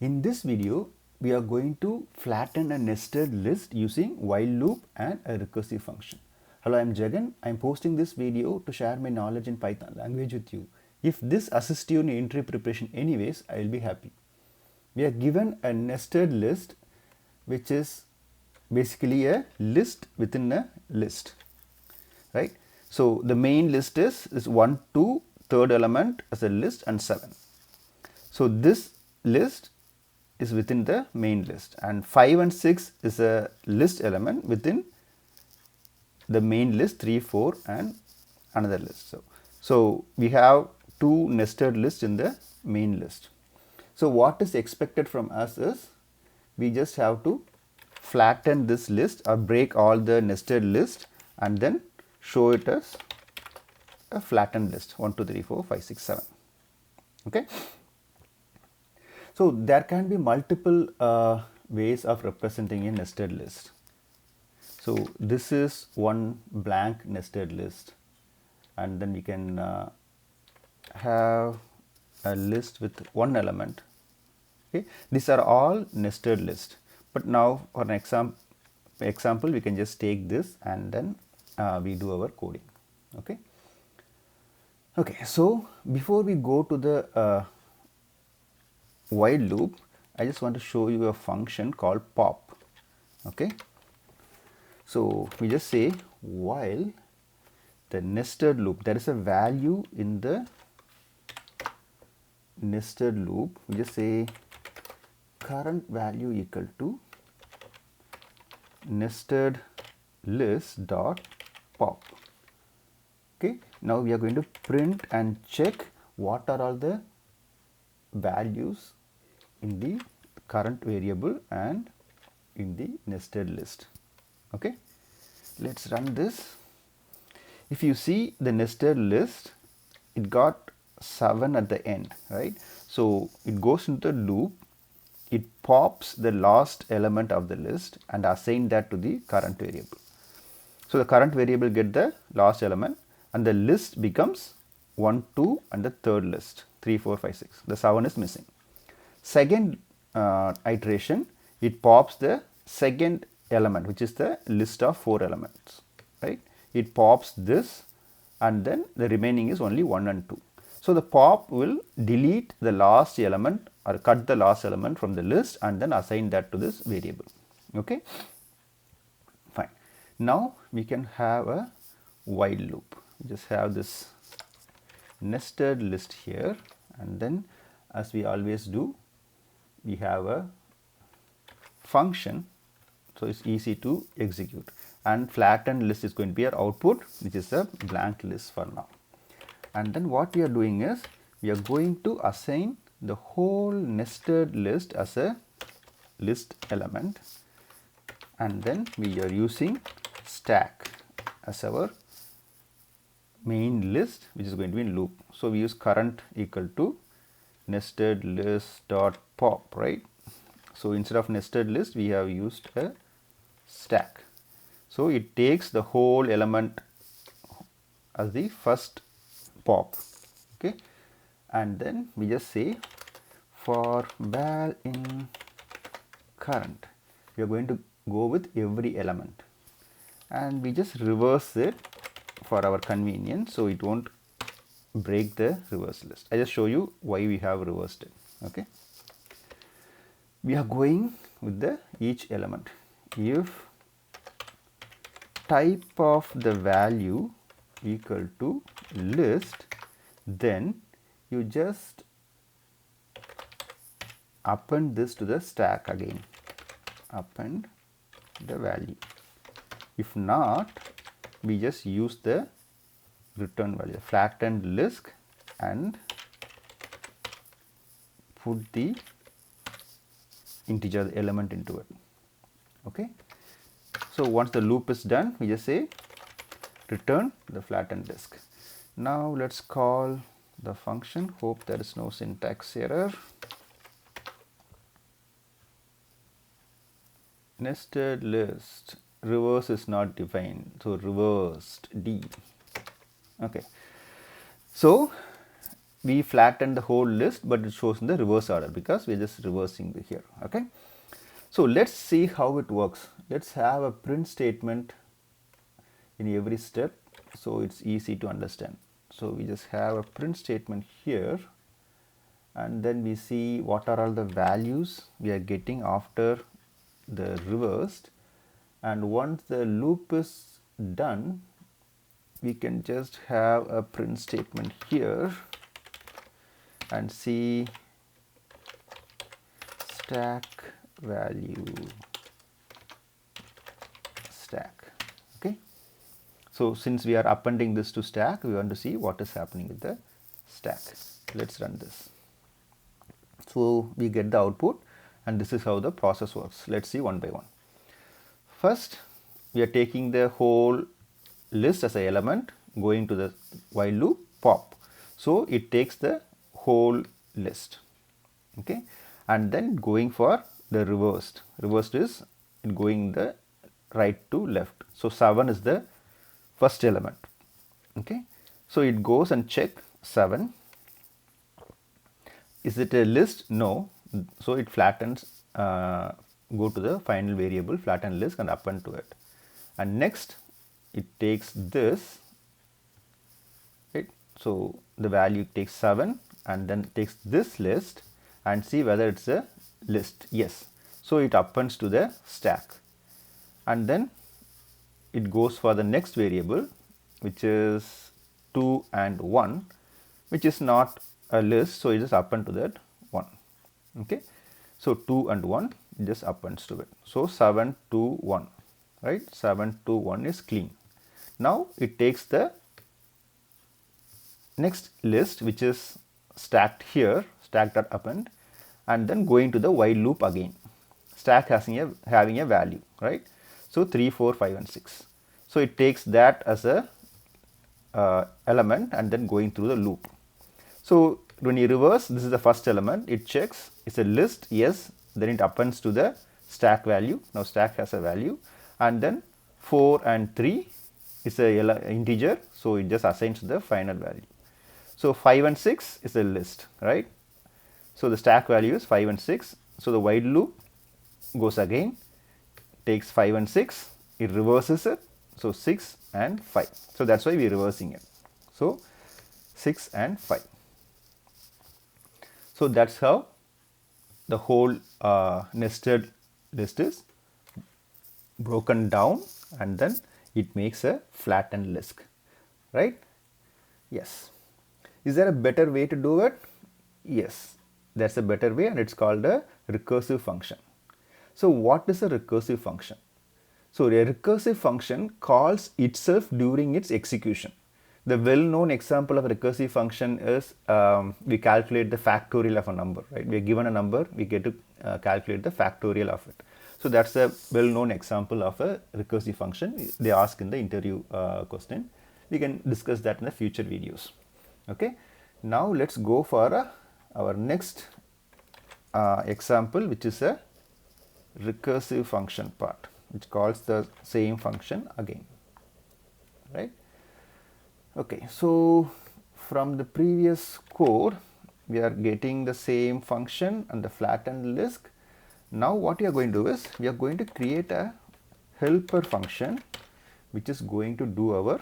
In this video, we are going to flatten a nested list using while loop and a recursive function. Hello, I'm Jagan. I'm posting this video to share my knowledge in Python language with you. If this assists you in interview preparation anyways, I will be happy. We are given a nested list, which is basically a list within a list, right? So the main list is 1, 2, third element as a list and 7. So this list is within the main list, and 5 and 6 is a list element within the main list, 3, 4 and another list. So we have two nested lists in the main list. So what is expected from us is we just have to flatten this list or break all the nested list and then show it as a flattened list 1, 2, 3, 4, 5, 6, 7. Okay. So there can be multiple ways of representing a nested list. So this is one blank nested list, and then we can have a list with one element. Okay, these are all nested lists. But now for an example, we can just take this and then we do our coding. Okay. Okay. So before we go to the while loop, I just want to show you a function called pop. Okay. So we just say while the nested loop, there is a value in the nested loop, we just say current value equal to nested list dot pop. Okay. Now we are going to print and check what are all the values in the current variable and in the nested list. Okay, let's run this. If you see the nested list, it got 7 at the end, right? So it goes into the loop, it pops the last element of the list and assign that to the current variable. So the current variable get the last element and the list becomes 1, 2 and the third list 3, 4, 5, 6. The 7 is missing. Second iteration, it pops the second element, which is the list of 4 elements, right? It pops this and then the remaining is only 1 and 2. So the pop will delete the last element or cut the last element from the list and then assign that to this variable. Okay, fine. Now we can have a while loop. We just have this nested list here, and then as we always do, we have a function, so it's easy to execute, and flattened list is going to be our output, which is a blank list for now. And then what we are doing is we are going to assign the whole nested list as a list element, and then we are using stack as our main list, which is going to be in loop. So we use current equal to nested list dot pop, right? So instead of nested list, we have used a stack. So it takes the whole element as the first pop. Okay, and then we just say for val in current, we are going to go with every element, and we just reverse it for our convenience, so it won't break the reverse list. I just show you why we have reversed it. Okay, we are going with the each element. If type of the value equal to list, then you just append this to the stack again, append the value. If not, we just use the return value, flattened list, and put the integer element into it. Okay, so once the loop is done, we just say return the flattened list. Now let's call the function. Hope there is no syntax error. Nested list, reverse is not defined, so reversed d. Okay, so we flatten the whole list, but it shows in the reverse order because we are just reversing here. Okay. So let's see how it works. Let's have a print statement in every step, so it's easy to understand. So we just have a print statement here, and then we see what are all the values we are getting after the reversed, and once the loop is done, we can just have a print statement here and see stack value stack. Okay. So since we are appending this to stack, we want to see what is happening with the stack. Let's run this. So we get the output, and this is how the process works. Let's see one by one. First, we are taking the whole list as an element, going to the while loop, pop. So it takes the whole list. Okay, and then going for the reversed. Reversed is going the right to left. So 7 is the first element. Okay, so it goes and check 7. Is it a list? No. So it flattens, go to the final variable, flatten list, and append to it. And next it takes this, right? So the value takes 7 and then takes this list and see whether it's a list. Yes. So it appends to the stack, and then it goes for the next variable, which is 2 and 1, which is not a list, so it just append to that 1. Okay, so 2 and 1 just appends to it. So 7 2 1, right? 7 2 1 is clean. Now it takes the next list, which is stacked here, stack.append, and then going to the while loop again. Stack having a value, right? So 3 4 5 and 6. So it takes that as a element and then going through the loop. So when you reverse, this is the first element, it checks, it's a list, yes, then it appends to the stack value. Now stack has a value, and then 4 and 3 is a integer, so it just assigns the final value. So 5 and 6 is a list, right? So the stack value is 5 and 6. So the while loop goes again, takes 5 and 6, it reverses it, so 6 and 5. So that's why we are reversing it. So 6 and 5. So that's how the whole nested list is broken down, and then it makes a flattened list, right? Yes. Is there a better way to do it? Yes, that's a better way, and it's called a recursive function. So what is a recursive function? So a recursive function calls itself during its execution. The well-known example of a recursive function is we calculate the factorial of a number, right? We are given a number, we get to calculate the factorial of it. So that's a well-known example of a recursive function. They ask in the interview question. We can discuss that in the future videos. Okay. Now let's go for our next example, which is a recursive function part, which calls the same function again, right? Okay, so from the previous code, we are getting the same function and the flattened list. Now what we are going to do is, we are going to create a helper function, which is going to do our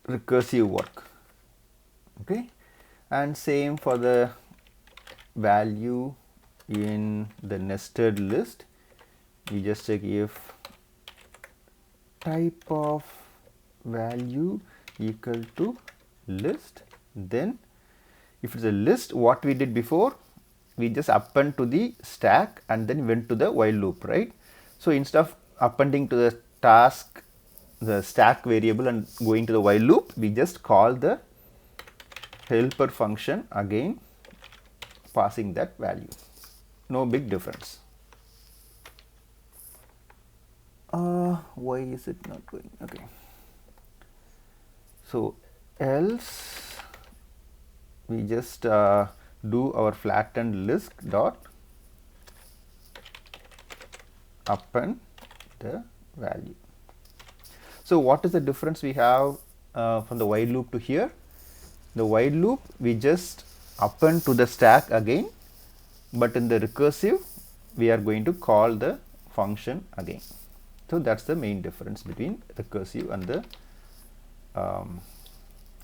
recursive work. Okay, and same for the value in the nested list. We just check if type of value equal to list, then if it's a list, what we did before, we just append to the stack and then went to the while loop, right? So instead of appending to the task, the stack variable, and going to the while loop, we just call the helper function again, passing that value. No big difference. Why is it not going? Okay. So else we just do our flattened list dot append the value. So what is the difference we have from the while loop to here. The while loop we just append to the stack again, but in the recursive we are going to call the function again. So that's the main difference between recursive and the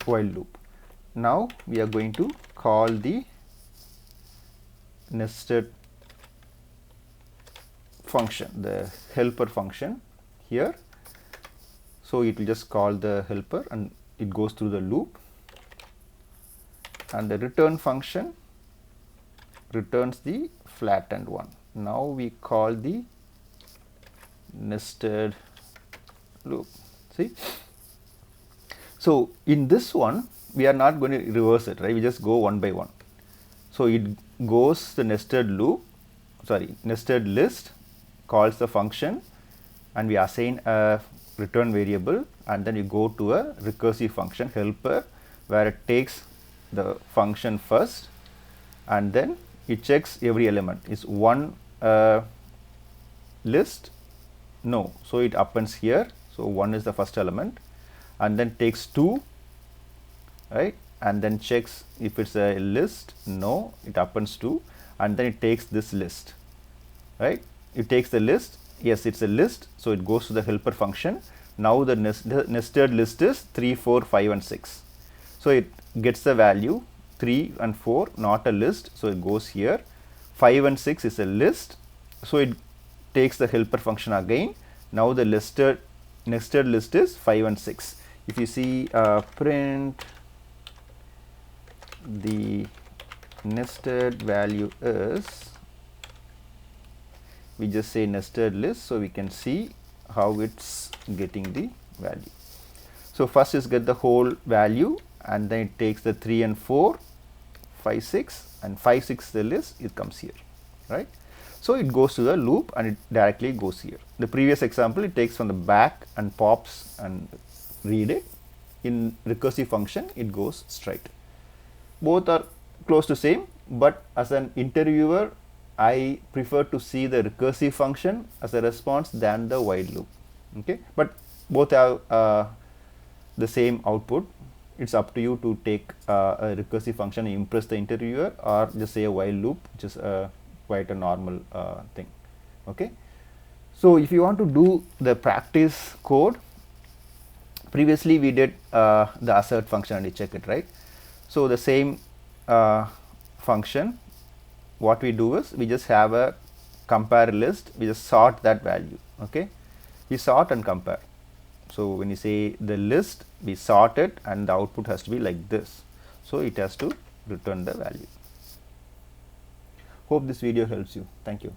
while loop. Now we are going to call the nested function, the helper function here. So it will just call the helper and it goes through the loop, and the return function returns the flattened one. Now we call the nested loop. See, so in this one we are not going to reverse it, right? We just go one by one. So it goes the nested loop, nested list, calls the function, and we assign a return variable, and then you go to a recursive function helper where it takes the function first, and then it checks every element. Is one list? No. So it appends here. So 1 is the first element, and then takes 2, right, and then checks if it's a list. No, it appends 2, and then it takes this list, right. It takes the list. Yes, it's a list, so it goes to the helper function. Now the nested list is 3, 4, 5 and 6. So it gets the value 3 and 4, not a list, so it goes here. 5 and 6 is a list, so it takes the helper function again. Now the nested list is 5 and 6. If you see print the nested value is, we just say nested list, so we can see how it's getting the value. So first is get the whole value, and then it takes the 3 and 4, 5, 6, and 5, 6 the list, it comes here, right. So it goes to the loop and it directly goes here. The previous example, it takes from the back and pops and read it. In recursive function it goes straight. Both are close to same, but as an interviewer I prefer to see the recursive function as a response than the while loop. Okay, but both have the same output. It's up to you to take a recursive function and impress the interviewer, or just say a while loop, which is quite a normal thing. Okay, so if you want to do the practice code, previously we did the assert function and you check it, right. So the same function, what we do is we just have a compare list, we just sort that value. Okay, we sort and compare. So when you say the list, we sort it and the output has to be like this, so it has to return the value. Hope this video helps you. Thank you.